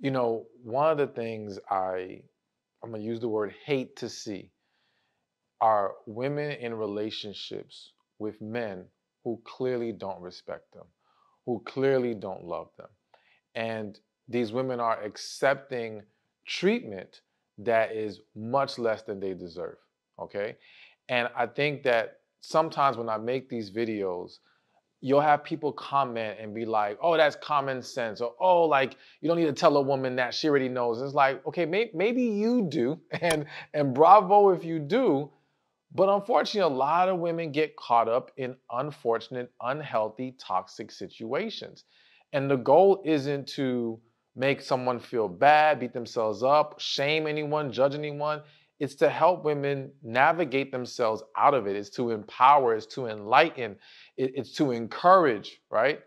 You know, one of the things I'm gonna use the word hate to see are women in relationships with men who clearly don't respect them, who clearly don't love them. And these women are accepting treatment that is much less than they deserve. Okay. And I think that sometimes when I make these videos, you'll have people comment and be like, oh, that's common sense. Or, oh, like, you don't need to tell a woman that, she already knows. It's like, okay, maybe you do. And bravo if you do. But unfortunately, a lot of women get caught up in unfortunate, unhealthy, toxic situations. And the goal isn't to make someone feel bad, beat themselves up, shame anyone, judge anyone. It's to help women navigate themselves out of it. It's to empower, it's to enlighten, it's to encourage, right?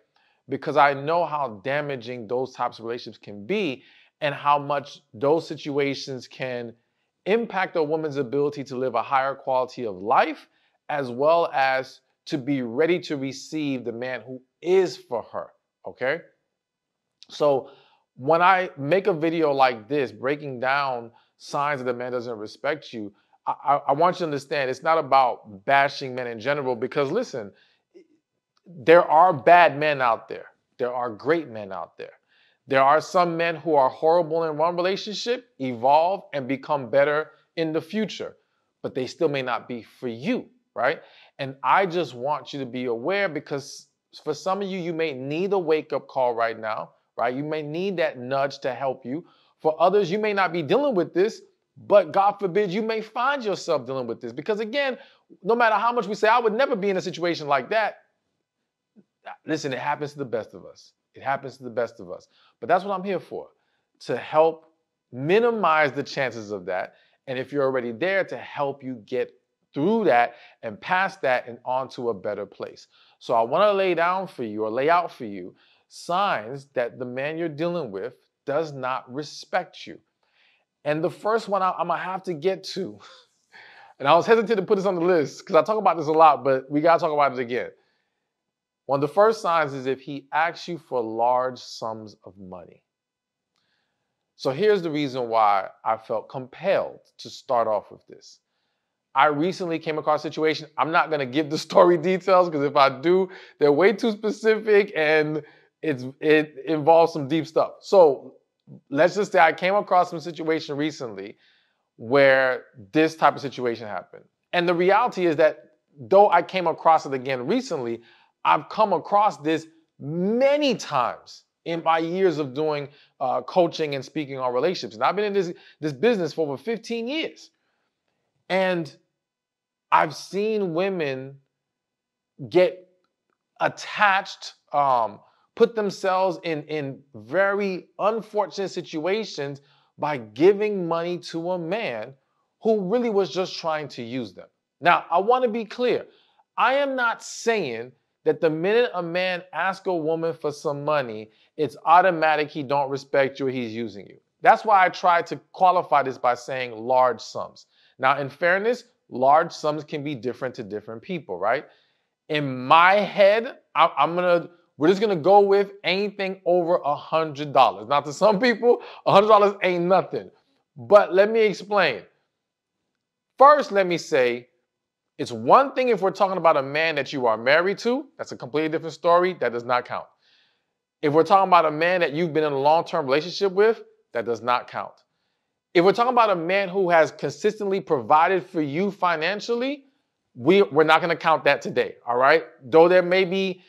Because I know how damaging those types of relationships can be and how much those situations can impact a woman's ability to live a higher quality of life, as well as to be ready to receive the man who is for her. Okay. So when I make a video like this, breaking down signs that the man doesn't respect you, I want you to understand it's not about bashing men in general, because listen, there are bad men out there. There are great men out there. There are some men who are horrible in one relationship, evolve, and become better in the future, but they still may not be for you, right? And I just want you to be aware, because for some of you, you may need a wake-up call right now, right? You may need that nudge to help you. For others, you may not be dealing with this, but God forbid, you may find yourself dealing with this. Because again, no matter how much we say, I would never be in a situation like that. Listen, it happens to the best of us. It happens to the best of us. But that's what I'm here for, to help minimize the chances of that. And if you're already there, to help you get through that and past that and onto a better place. So I want to lay down for you, or lay out for you, signs that the man you're dealing with does not respect you. And the first one I'm going to have to get to, and I was hesitant to put this on the list because I talk about this a lot, but we got to talk about it again. One of the first signs is if he asks you for large sums of money. So here's the reason why I felt compelled to start off with this. I recently came across a situation. I'm not going to give the story details, because if I do, they're way too specific and it involves some deep stuff. So let's just say I came across some situation recently where this type of situation happened. And the reality is that though I came across it again recently, I've come across this many times in my years of doing coaching and speaking on relationships. And I've been in this business for over 15 years. And I've seen women get attached, put themselves in very unfortunate situations by giving money to a man who really was just trying to use them. Now, I want to be clear. I am not saying that the minute a man asks a woman for some money, it's automatic he don't respect you or he's using you. That's why I tried to qualify this by saying large sums. Now, in fairness, large sums can be different to different people, right? In my head, we're just gonna go with anything over $100. Now, to some people, $100 ain't nothing. But let me explain. First, let me say, it's one thing if we're talking about a man that you are married to. That's a completely different story. That does not count. If we're talking about a man that you've been in a long-term relationship with, that does not count. If we're talking about a man who has consistently provided for you financially, we're not going to count that today, all right? Though there may be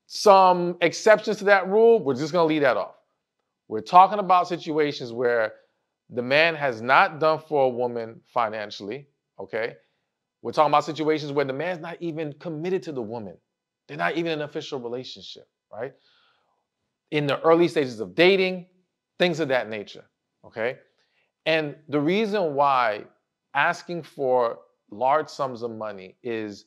some exceptions to that rule, we're just going to leave that off. We're talking about situations where the man has not done for a woman financially, okay? We're talking about situations where the man's not even committed to the woman. They're not even in an official relationship, right? In the early stages of dating, things of that nature, okay? And the reason why asking for large sums of money is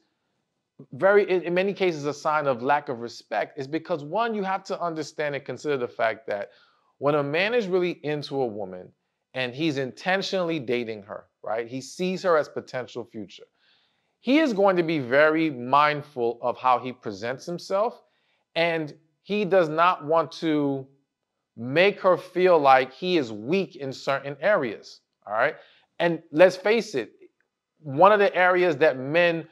in many cases, a sign of lack of respect is because, one, you have to understand and consider the fact that when a man is really into a woman and he's intentionally dating her, right? He sees her as potential future. He is going to be very mindful of how he presents himself, and he does not want to make her feel like he is weak in certain areas. All right. And let's face it, one of the areas that men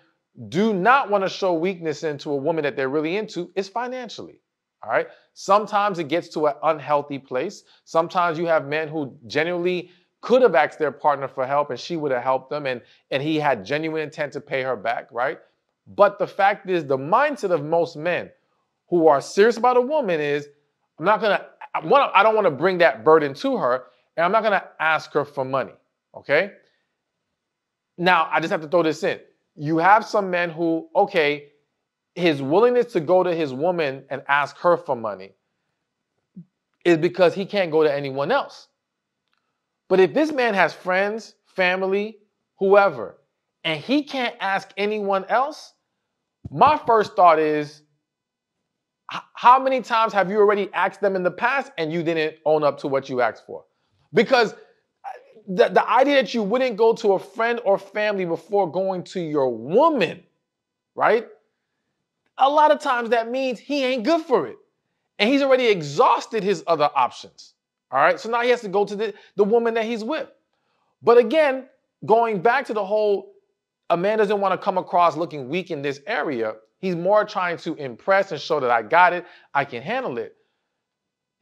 do not want to show weakness into a woman that they're really into is financially. All right. Sometimes it gets to an unhealthy place. Sometimes you have men who genuinely could have asked their partner for help and she would have helped them and he had genuine intent to pay her back, right? But the fact is, the mindset of most men who are serious about a woman is, I'm not going to, I don't want to bring that burden to her, and I'm not going to ask her for money, okay? Now, I just have to throw this in. You have some men who, okay, his willingness to go to his woman and ask her for money is because he can't go to anyone else. But if this man has friends, family, whoever, and he can't ask anyone else, my first thought is, how many times have you already asked them in the past and you didn't own up to what you asked for? Because the idea that you wouldn't go to a friend or family before going to your woman, right? A lot of times that means he ain't good for it. And he's already exhausted his other options. All right. So now he has to go to the woman that he's with. But again, going back to the whole, a man doesn't want to come across looking weak in this area. He's more trying to impress and show that I got it, I can handle it.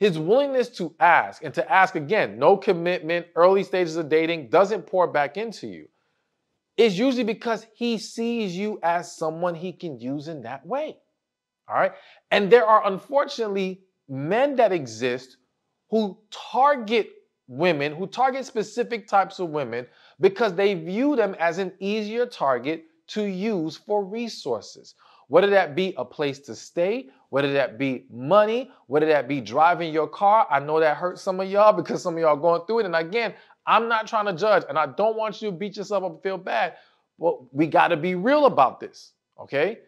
His willingness to ask, and to ask again, no commitment, early stages of dating, doesn't pour back into you, is usually because he sees you as someone he can use in that way. All right? And there are unfortunately men that exist who target women, who target specific types of women because they view them as an easier target to use for resources. Whether that be a place to stay, whether that be money, whether that be driving your car. I know that hurts some of y'all because some of y'all are going through it. And again, I'm not trying to judge and I don't want you to beat yourself up and feel bad, but we got to be real about this, okay?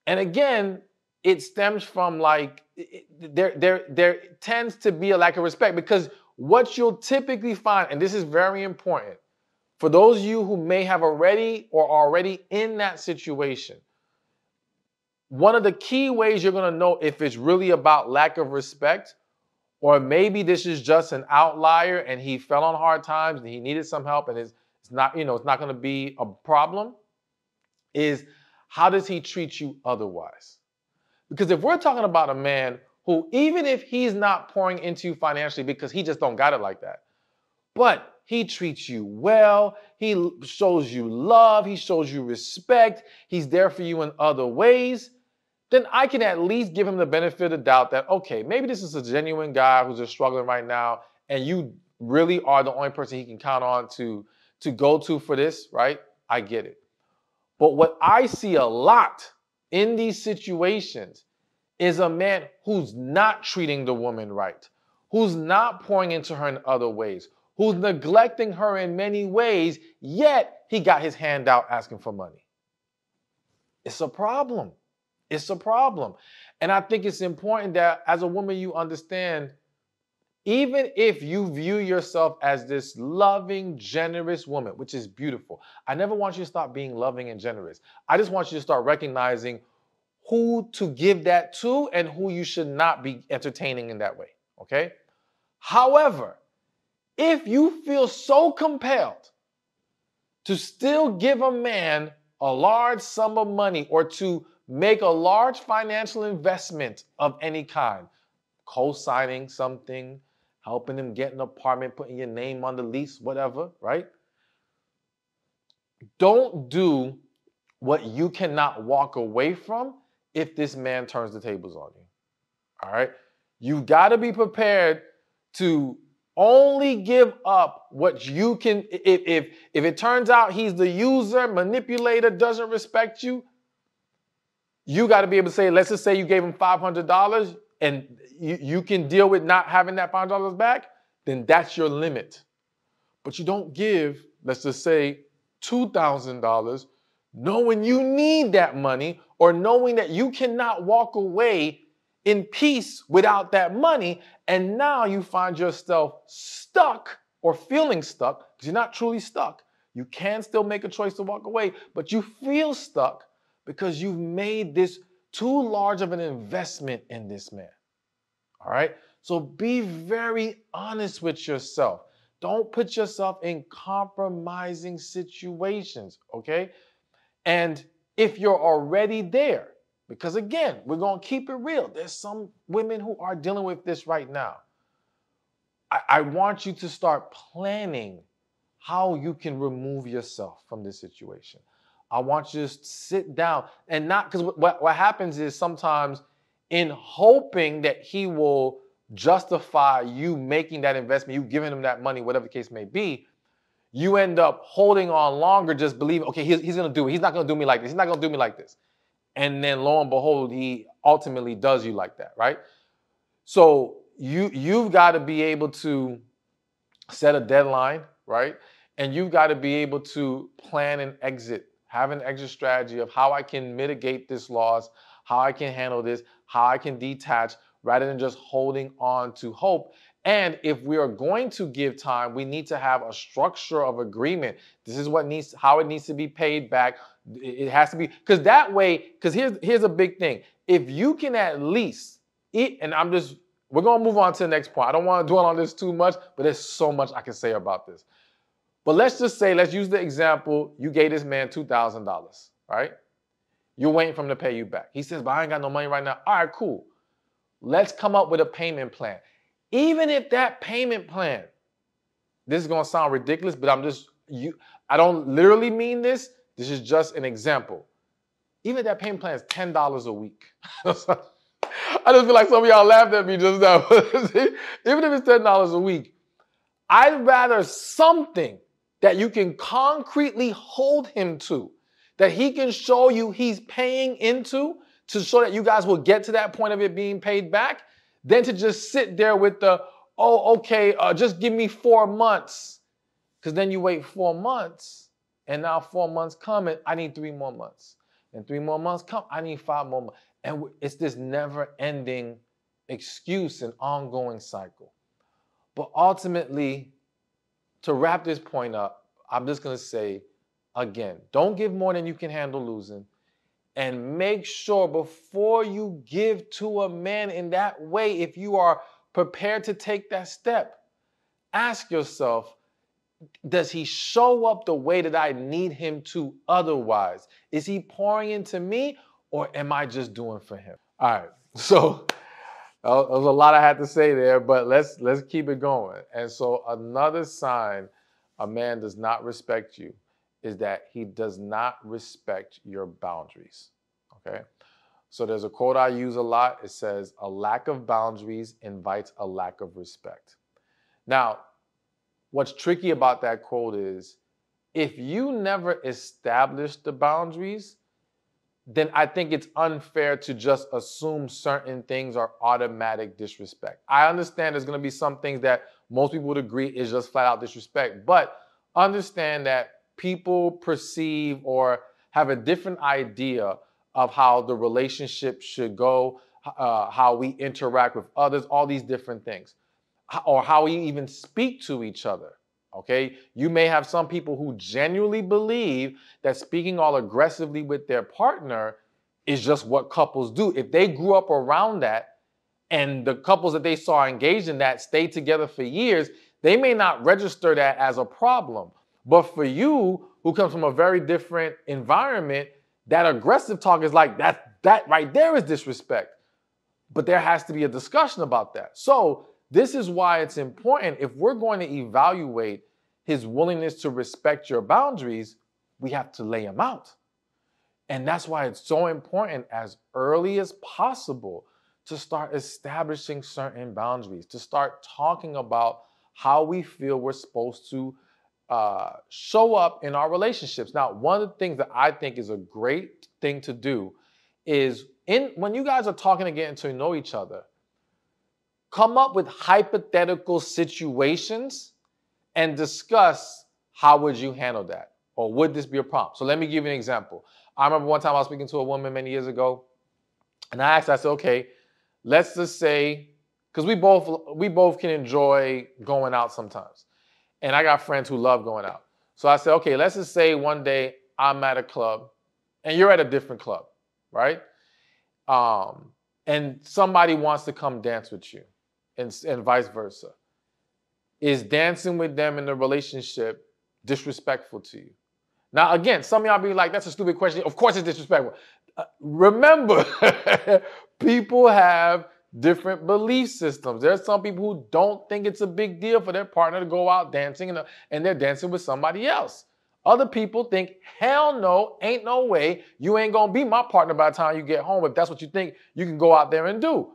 And again, it stems from like, there tends to be a lack of respect because what you'll typically find, and this is very important, for those of you who may have already or are already in that situation, one of the key ways you're going to know if it's really about lack of respect, or maybe this is just an outlier and he fell on hard times and he needed some help and it's not, it's not going to be a problem, is how does he treat you otherwise? Because if we're talking about a man who, even if he's not pouring into you financially because he just don't got it like that, but he treats you well, he shows you love, he shows you respect, he's there for you in other ways, then I can at least give him the benefit of the doubt that, okay, maybe this is a genuine guy who's just struggling right now, and you really are the only person he can count on to go to for this, right? I get it. But what I see a lot in these situations is a man who's not treating the woman right, who's not pouring into her in other ways, who's neglecting her in many ways, yet he got his hand out asking for money. It's a problem. It's a problem. And I think it's important that as a woman, you understand, even if you view yourself as this loving, generous woman, which is beautiful, I never want you to stop being loving and generous. I just want you to start recognizing who to give that to and who you should not be entertaining in that way, okay? However, if you feel so compelled to still give a man a large sum of money or to make a large financial investment of any kind, co-signing something, helping him get an apartment, putting your name on the lease, whatever, right? Don't do what you cannot walk away from if this man turns the tables on you, all right? You got to be prepared to only give up what you can. If it turns out he's the user, manipulator, doesn't respect you, you got to be able to say, let's just say you gave him $500 and you can deal with not having that $500 back, then that's your limit. But you don't give, let's just say, $2,000 knowing you need that money or knowing that you cannot walk away in peace without that money. And now you find yourself stuck or feeling stuck because you're not truly stuck. You can still make a choice to walk away, but you feel stuck because you've made this too large of an investment in this man. All right? So be very honest with yourself. Don't put yourself in compromising situations, okay? And if you're already there, because again, we're going to keep it real. There's some women who are dealing with this right now. I want you to start planning how you can remove yourself from this situation. I want you to sit down and not, because what happens is sometimes in hoping that he will justify you making that investment, you giving him that money, whatever the case may be, you end up holding on longer, just believing, okay, he's going to do it. He's not going to do me like this. He's not going to do me like this. And then lo and behold, he ultimately does you like that, right? So you've got to be able to set a deadline, right? And you've got to be able to plan an exit, have an exit strategy of how I can mitigate this loss, how I can handle this, how I can detach rather than just holding on to hope. And if we are going to give time, we need to have a structure of agreement. This is how it needs to be paid back. It has to be, because that way, because here's a big thing. If you can at least and we're going to move on to the next point. I don't want to dwell on this too much, but there's so much I can say about this. But let's use the example, you gave this man $2,000, right? You're waiting for him to pay you back. He says, but I ain't got no money right now. All right, cool. Let's come up with a payment plan. Even if that payment plan, this is going to sound ridiculous, but I don't literally mean this. This is just an example. Even if that payment plan is $10 a week. I just feel like some of y'all laughed at me just now. Even if it's $10 a week, I'd rather something that you can concretely hold him to, that he can show you he's paying into to show that you guys will get to that point of it being paid back, than to just sit there with just give me 4 months. Because then you wait 4 months, and now 4 months come, and I need 3 more months. And 3 more months come, I need 5 more months. And it's this never-ending excuse and ongoing cycle. But ultimately, to wrap this point up, I'm just going to say, again, don't give more than you can handle losing. And make sure before you give to a man in that way, if you are prepared to take that step, ask yourself, does he show up the way that I need him to otherwise? Is he pouring into me, or am I just doing for him? All right, so there was a lot I had to say there, but let's keep it going. And so another sign a man does not respect you is that he does not respect your boundaries, okay? So there's a quote I use a lot. It says, a lack of boundaries invites a lack of respect. Now, what's tricky about that quote is, if you never establish the boundaries, then I think it's unfair to just assume certain things are automatic disrespect. I understand there's going to be some things that most people would agree is just flat out disrespect, but understand that people perceive or have a different idea of how the relationship should go, how we interact with others, all these different things, or how we even speak to each other. Okay, you may have some people who genuinely believe that speaking all aggressively with their partner is just what couples do. If they grew up around that and the couples that they saw engaged in that stayed together for years, they may not register that as a problem. But for you, who comes from a very different environment, that aggressive talk is like, that right there is disrespect. But there has to be a discussion about that. So this is why it's important, if we're going to evaluate his willingness to respect your boundaries, we have to lay him out. And that's why it's so important as early as possible to start establishing certain boundaries, to start talking about how we feel we're supposed to show up in our relationships. Now, one of the things that I think is a great thing to do is when you guys are talking and getting to know each other, come up with hypothetical situations and discuss how would you handle that, or would this be a problem? So let me give you an example. I remember one time I was speaking to a woman many years ago, and I said, okay, let's just say, because we both can enjoy going out sometimes, and I got friends who love going out. So I said, okay, let's just say one day I'm at a club, and you're at a different club, right? And somebody wants to come dance with you. and vice versa. Is dancing with them in a relationship disrespectful to you? Now, again, some of y'all be like, that's a stupid question. Of course it's disrespectful. Remember, people have different belief systems. There's some people who don't think it's a big deal for their partner to go out dancing and they're dancing with somebody else. Other people think, hell no, ain't no way. You ain't going to be my partner by the time you get home. If that's what you think, you can go out there and do.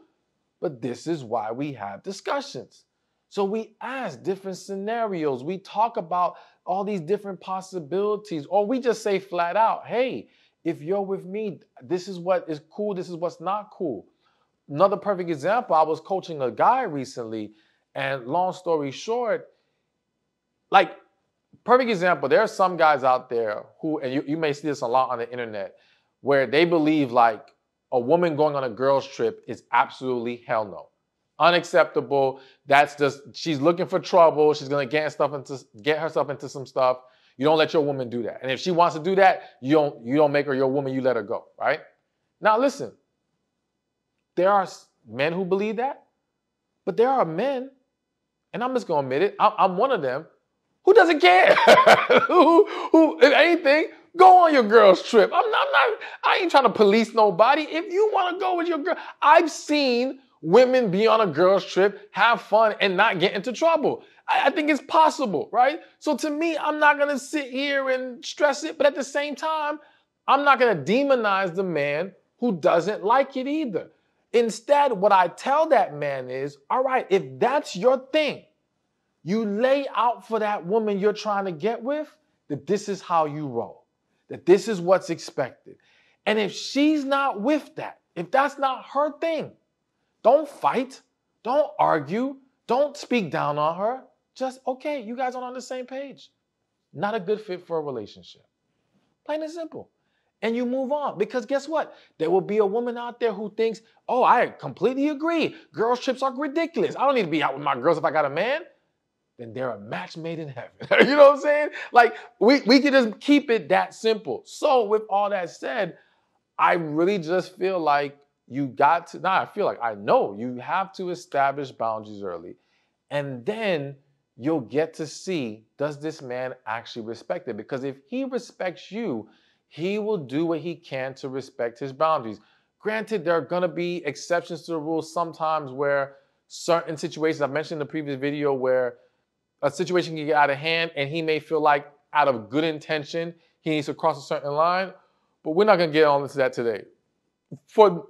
But this is why we have discussions. So we ask different scenarios. We talk about all these different possibilities, or we just say flat out, hey, if you're with me, this is what is cool, this is what's not cool. Another perfect example, I was coaching a guy recently, and long story short, like, perfect example, there are some guys out there who, and you may see this a lot on the internet, where they believe like a woman going on a girl's trip is absolutely hell no. Unacceptable. That's just, she's looking for trouble. She's gonna get herself into some stuff. You don't let your woman do that. And if she wants to do that, you don't make her your woman, you let her go, right? Now listen, there are men who believe that, but there are men, and I'm just gonna admit it, I'm one of them, who doesn't care? who, if anything, go on your girl's trip. I ain't trying to police nobody. If you want to go with your girl, I've seen women be on a girl's trip, have fun, and not get into trouble. I think it's possible, right? So to me, I'm not going to sit here and stress it, but at the same time, I'm not going to demonize the man who doesn't like it either. Instead, what I tell that man is, all right, if that's your thing, you lay out for that woman you're trying to get with that this is how you roll, that this is what's expected. And if she's not with that, if that's not her thing, don't fight, don't argue, don't speak down on her. Just, okay, you guys aren't on the same page. Not a good fit for a relationship. Plain and simple. And you move on, because guess what? There will be a woman out there who thinks, oh, I completely agree. Girls' trips are ridiculous. I don't need to be out with my girls if I got a man. Then they're a match made in heaven. You know what I'm saying? Like, we can just keep it that simple. So with all that said, I really just feel like you got to, I know you have to establish boundaries early. And then you'll get to see, does this man actually respect it? Because if he respects you, he will do what he can to respect his boundaries. Granted, there are going to be exceptions to the rules sometimes where certain situations, I mentioned in the previous video, where a situation can get out of hand and he may feel like out of good intention, he needs to cross a certain line, but we're not gonna get on into that today. For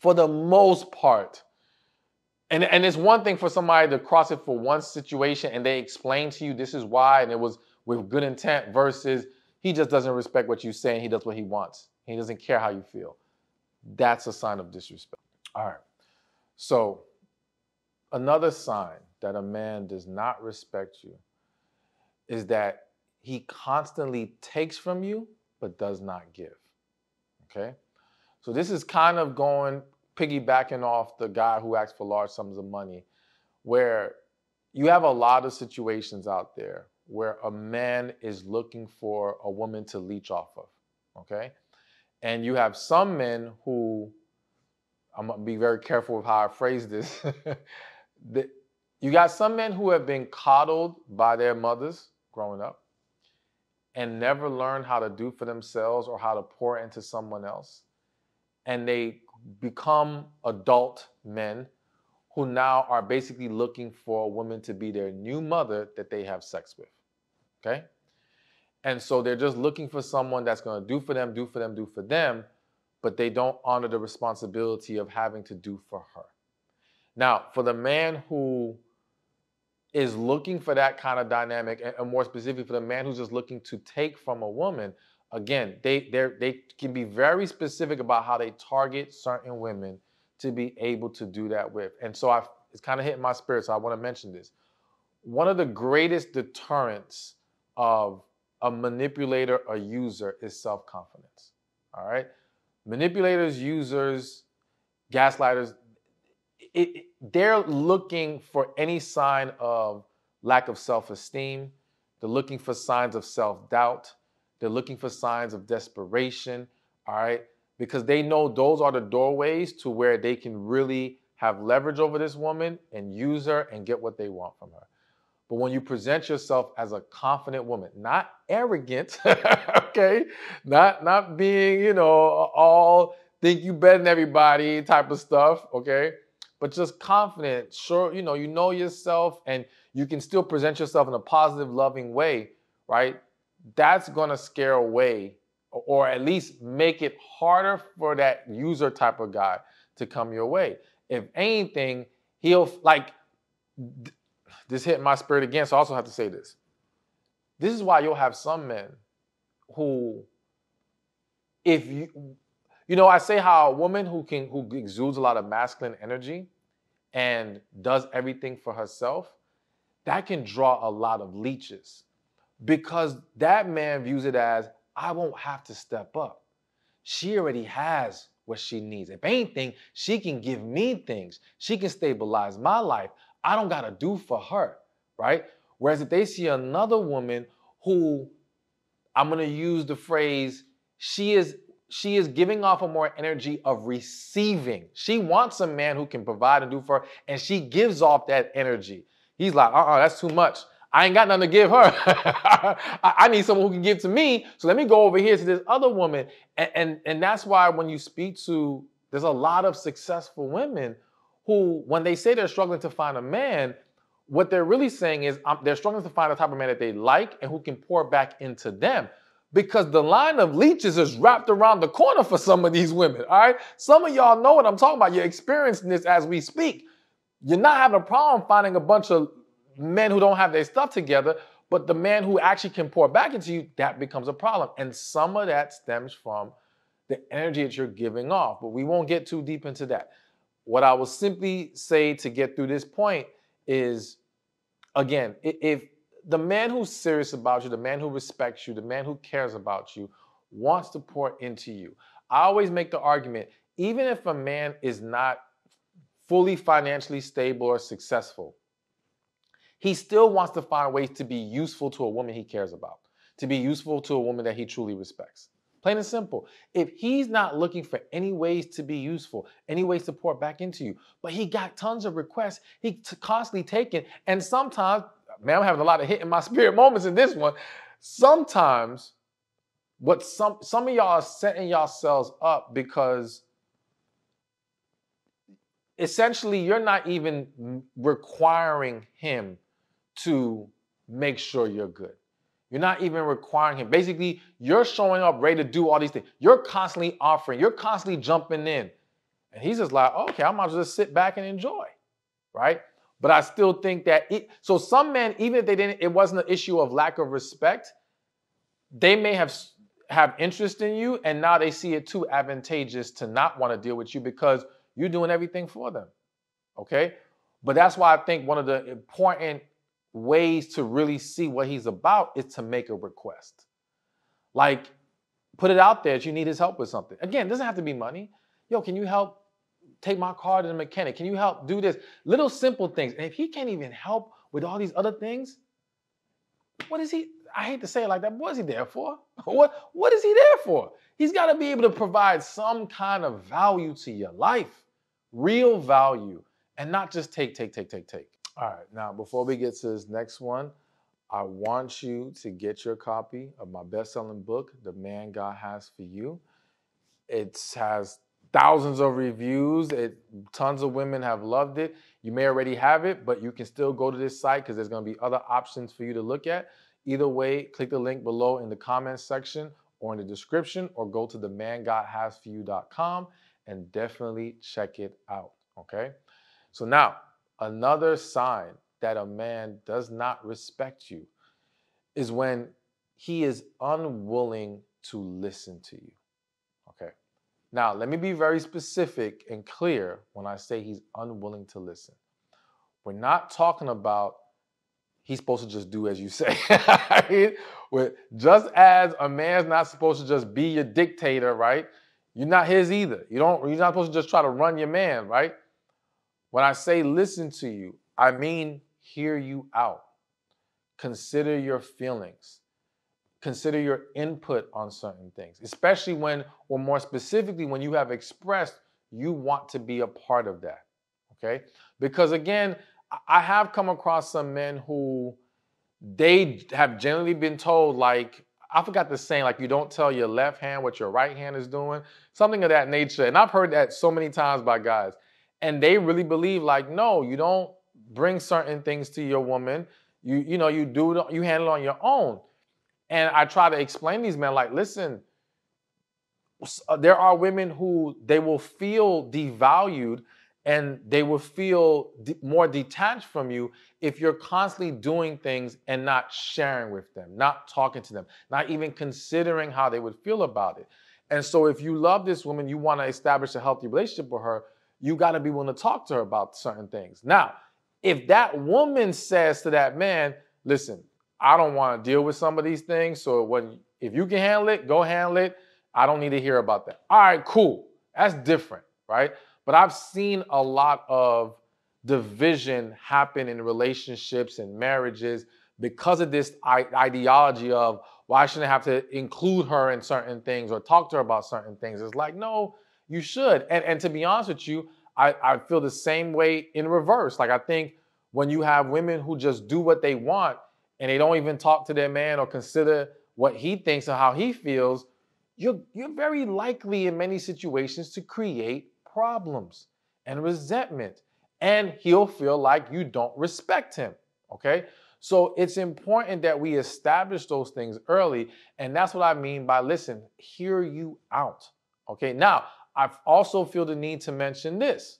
the most part, and it's one thing for somebody to cross it for one situation and they explain to you this is why and it was with good intent versus he just doesn't respect what you say and he does what he wants. He doesn't care how you feel. That's a sign of disrespect. All right, so another sign that a man does not respect you is that he constantly takes from you but does not give, okay? So this is kind of piggybacking off the guy who asks for large sums of money, where you have a lot of situations out there where a man is looking for a woman to leech off of, okay? And you have some men who, I'm gonna be very careful with how I phrase this, you got some men who have been coddled by their mothers growing up and never learned how to do for themselves or how to pour into someone else. And they become adult men who now are basically looking for a woman to be their new mother that they have sex with, okay? And so they're just looking for someone that's gonna do for them, but they don't honor the responsibility of having to do for her. Now, for the man who is looking for that kind of dynamic, and more specifically for the man who's just looking to take from a woman, again, they can be very specific about how they target certain women to be able to do that with. And so it's kind of hitting my spirit, so I want to mention this. One of the greatest deterrents of a manipulator or user is self-confidence, all right? Manipulators, users, gaslighters, they're looking for any sign of lack of self-esteem. They're looking for signs of self-doubt. They're looking for signs of desperation, all right? Because they know those are the doorways to where they can really have leverage over this woman and use her and get what they want from her. But when you present yourself as a confident woman, not arrogant, okay, not being, all think you better than everybody type of stuff, okay, but just confident, sure, you know yourself, and you can still present yourself in a positive, loving way, right? That's gonna scare away, or at least make it harder for that user type of guy to come your way. If anything, he'll like. This hit my spirit again, so I also have to say this. This is why you'll have some men who, if I say how a woman who exudes a lot of masculine energy and does everything for herself, that can draw a lot of leeches, because that man views it as, I won't have to step up. She already has what she needs. If anything, she can give me things. She can stabilize my life. I don't got to do for her, right? Whereas if they see another woman who, I'm going to use the phrase, she is giving off a more energy of receiving. She wants a man who can provide and do for her, and she gives off that energy. He's like, that's too much. I ain't got nothing to give her. I need someone who can give to me. So let me go over here to this other woman. And that's why when you speak to, there's a lot of successful women who, when they say they're struggling to find a man, what they're really saying is they're struggling to find the type of man that they like and who can pour back into them. Because the line of leeches is wrapped around the corner for some of these women, all right? Some of y'all know what I'm talking about. You're experiencing this as we speak. You're not having a problem finding a bunch of men who don't have their stuff together, but the man who actually can pour back into you, that becomes a problem. And some of that stems from the energy that you're giving off, but we won't get too deep into that. What I will simply say to get through this point is, again, if the man who's serious about you, the man who respects you, the man who cares about you, wants to pour into you, I always make the argument, even if a man is not fully financially stable or successful, he still wants to find ways to be useful to a woman he cares about, to be useful to a woman that he truly respects. Plain and simple. If he's not looking for any ways to be useful, any ways to pour back into you, but he got tons of requests, he constantly taking, and sometimes, man, I'm having a lot of hit in my spirit moments in this one. Sometimes, what some of y'all are setting yourselves up because essentially you're not even requiring him to make sure you're good. You're not even requiring him. Basically, you're showing up ready to do all these things. You're constantly offering. You're constantly jumping in. And he's just like, okay, I might as well just sit back and enjoy, right? But I still think that so some men, even if it wasn't an issue of lack of respect, they may have interest in you, and now they see it too advantageous to not want to deal with you because you're doing everything for them, okay? But that's why I think one of the important ways to really see what he's about is to make a request. Like, put it out there that you need his help with something. Again, it doesn't have to be money. Yo, can you help take my car to the mechanic? Can you help do this? Little simple things. And if he can't even help with all these other things, what is he? I hate to say it like that, but what is he there for? What is he there for? He's got to be able to provide some kind of value to your life, real value, and not just take. All right, now before we get to this next one, I want you to get your copy of my best-selling book, The Man God Has for You. It has thousands of reviews. Tons of women have loved it. You may already have it, but you can still go to this site because there's going to be other options for you to look at. Either way, click the link below in the comments section or in the description, or go to themangodhasforyou.com and definitely check it out, okay? So now, another sign that a man does not respect you is when he is unwilling to listen to you, okay? Now, let me be very specific and clear when I say he's unwilling to listen. We're not talking about he's supposed to just do as you say. Just as a man's not supposed to just be your dictator, right? You're not his either. You're not supposed to just try to run your man, right? When I say listen to you, I mean hear you out. Consider your feelings. Consider your input on certain things, especially when, or more specifically, when you have expressed you want to be a part of that, okay? Because again, I have come across some men who they have generally been told, like, I forgot the saying, like, you don't tell your left hand what your right hand is doing, something of that nature. And I've heard that so many times by guys. And they really believe, like, no, you don't bring certain things to your woman. You know, you handle it on your own. And I try to explain these men, like, listen, there are women who they will feel devalued and they will feel more detached from you if you're constantly doing things and not sharing with them, not talking to them, not even considering how they would feel about it. And so if you love this woman, you want to establish a healthy relationship with her, you got to be willing to talk to her about certain things. Now, if that woman says to that man, listen, I don't want to deal with some of these things, so if you can handle it, go handle it. I don't need to hear about that. All right, cool. That's different, right? But I've seen a lot of division happen in relationships and marriages because of this ideology of, well, I shouldn't have to include her in certain things or talk to her about certain things. It's like, no, you should. And to be honest with you, I feel the same way in reverse. Like, I think when you have women who just do what they want and they don't even talk to their man or consider what he thinks or how he feels, you're very likely in many situations to create problems and resentment. And he'll feel like you don't respect him, okay? So it's important that we establish those things early. And that's what I mean by, listen, hear you out, okay? Now, I also feel the need to mention this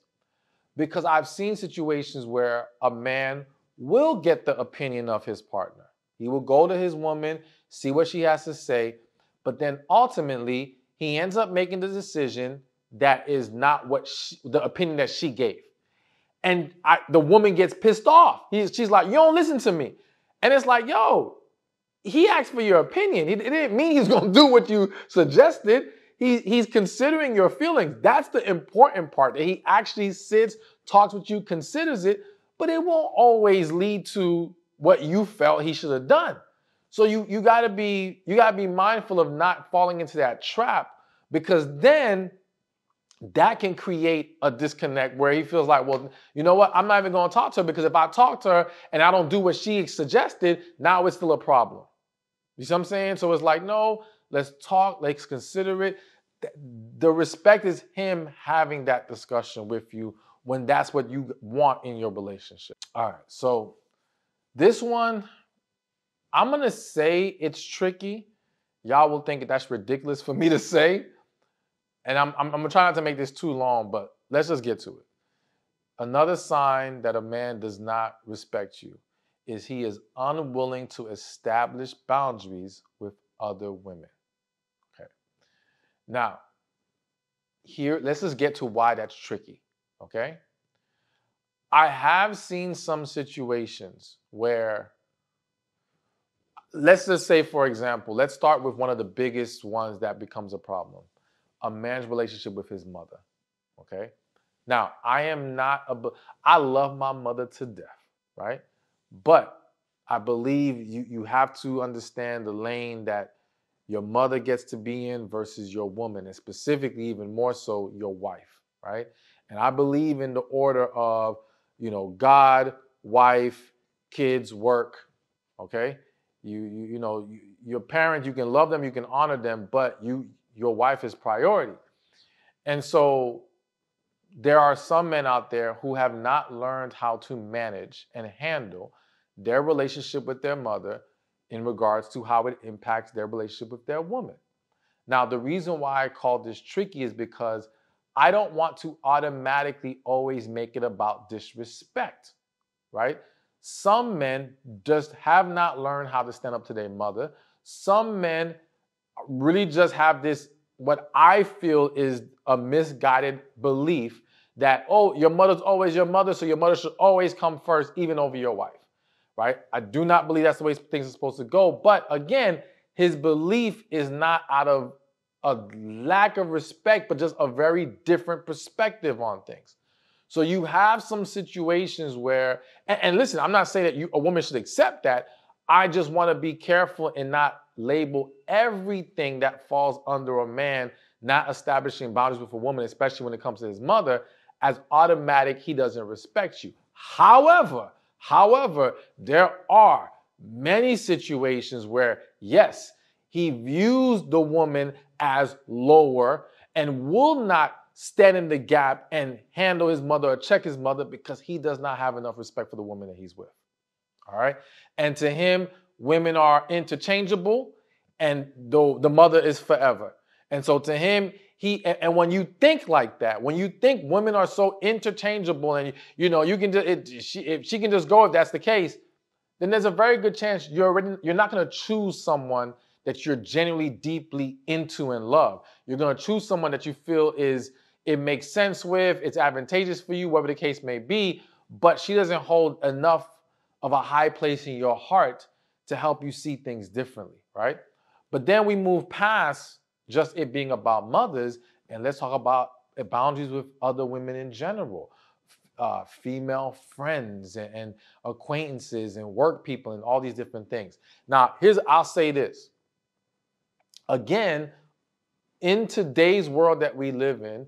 because I've seen situations where a man will get the opinion of his partner. He will go to his woman, see what she has to say, but then ultimately, he ends up making the decision that is not the opinion that she gave. And the woman gets pissed off. She's like, you don't listen to me. And it's like, yo, he asked for your opinion. It didn't mean he's going to do what you suggested. He's considering your feelings. That's the important part, that he actually sits, talks with you, considers it, but it won't always lead to what you felt he should have done. So you gotta be mindful of not falling into that trap, because then that can create a disconnect where he feels like, well, you know what? I'm not even gonna talk to her because if I talk to her and I don't do what she suggested, now it's still a problem. You see what I'm saying? So it's like, no, let's talk, let's consider it. The respect is him having that discussion with you when that's what you want in your relationship. All right, so this one, I'm going to say it's tricky. Y'all will think that's ridiculous for me to say. And I'm going to try not to make this too long, but let's just get to it. Another sign that a man does not respect you is he is unwilling to establish boundaries with other women. Okay. Now, here, let's just get to why that's tricky. Okay. I have seen some situations where, let's just say, for example, let's start with one of the biggest ones that becomes a problem. A man's relationship with his mother, okay? Now, I love my mother to death, right? But I believe you have to understand the lane that your mother gets to be in versus your woman, and specifically even more so your wife, right? And I believe in the order of, God, wife, kids, work, okay? Your parents, you can love them, you can honor them, but your wife is priority. And so there are some men out there who have not learned how to manage and handle their relationship with their mother in regards to how it impacts their relationship with their woman. Now, the reason why I call this tricky is because I don't want to automatically always make it about disrespect, right? Some men just have not learned how to stand up to their mother. Some men really just have this, what I feel is a misguided belief that, oh, your mother's always your mother, so your mother should always come first, even over your wife, right? I do not believe that's the way things are supposed to go. But again, his belief is not out of a lack of respect, but just a very different perspective on things. So you have some situations where, and listen, I'm not saying that a woman should accept that. I just want to be careful and not label everything that falls under a man not establishing boundaries with a woman, especially when it comes to his mother, as automatic he doesn't respect you. However, there are many situations where, yes, he views the woman as lower and will not stand in the gap and handle his mother or check his mother because he does not have enough respect for the woman that he's with. All right. And to him, women are interchangeable and the mother is forever. And so to him, and when you think like that, when you think women are so interchangeable and you can just, if she can just go, if that's the case, then there's a very good chance you're not going to choose someone that you're genuinely deeply into and love. You're going to choose someone that you feel it makes sense with, it's advantageous for you, whatever the case may be, but she doesn't hold enough of a high place in your heart to help you see things differently, right? But then we move past just it being about mothers, and let's talk about boundaries with other women in general. Female friends and acquaintances and work people and all these different things. Now, I'll say this. Again, in today's world that we live in,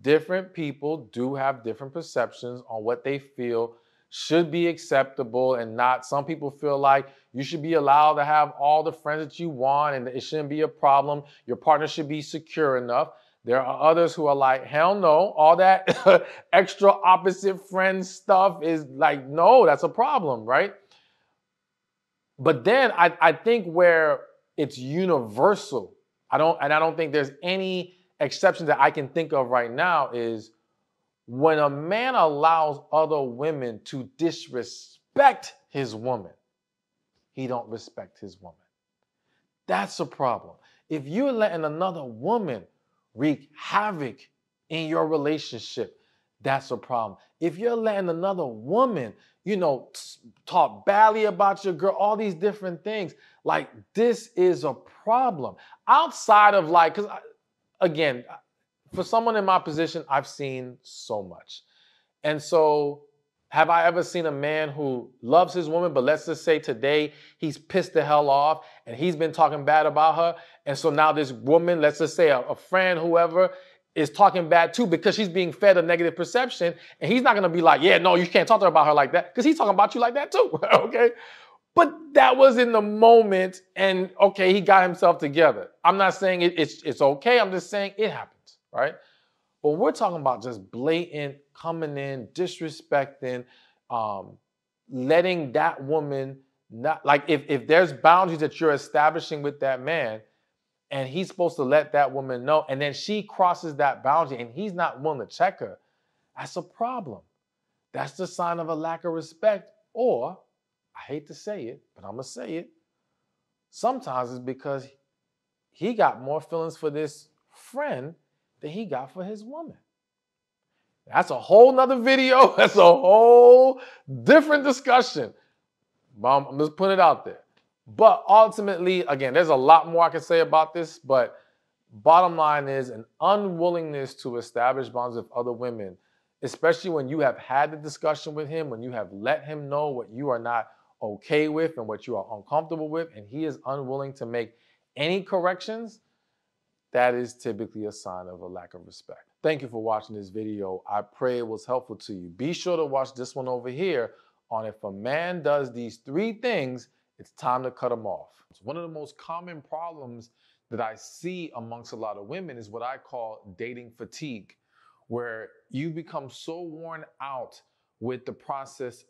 different people do have different perceptions on what they feel should be acceptable and not. Some people feel like you should be allowed to have all the friends that you want and it shouldn't be a problem. Your partner should be secure enough. There are others who are like, hell no, all that extra opposite friend stuff is like, no, that's a problem, right? But then I think where it's universal, I don't think there's any exception that I can think of right now, is when a man allows other women to disrespect his woman, he don't respect his woman. That's a problem. If you're letting another woman wreak havoc in your relationship, that's a problem. If you're letting another woman, talk badly about your girl, all these different things, like this is a problem. Outside of because again, for someone in my position, I've seen so much. And so have I ever seen a man who loves his woman, but let's just say today he's pissed the hell off and he's been talking bad about her. And so now this woman, let's just say a friend, whoever, is talking bad too because she's being fed a negative perception. And he's not going to be like, yeah, no, you can't talk about her like that, because he's talking about you like that too. Okay. But that was in the moment, and okay, he got himself together. I'm not saying it's okay. I'm just saying it happens, right? But we're talking about just blatant coming in, disrespecting, letting that woman not, like, if there's boundaries that you're establishing with that man and he's supposed to let that woman know, and then she crosses that boundary and he's not willing to check her, that's a problem. That's the sign of a lack of respect. Or, I hate to say it, but I'm going to say it, sometimes it's because he got more feelings for this friend than he got for his woman. That's a whole nother video. That's a whole different discussion. But I'm just putting it out there. But ultimately, again, there's a lot more I can say about this, but bottom line is an unwillingness to establish bonds with other women, especially when you have had the discussion with him, when you have let him know what you are not okay with and what you are uncomfortable with, and he is unwilling to make any corrections, that is typically a sign of a lack of respect. Thank you for watching this video. I pray it was helpful to you. Be sure to watch this one over here on if a man does these 3 things, it's time to cut them off. One of the most common problems that I see amongst a lot of women is what I call dating fatigue, where you become so worn out with the process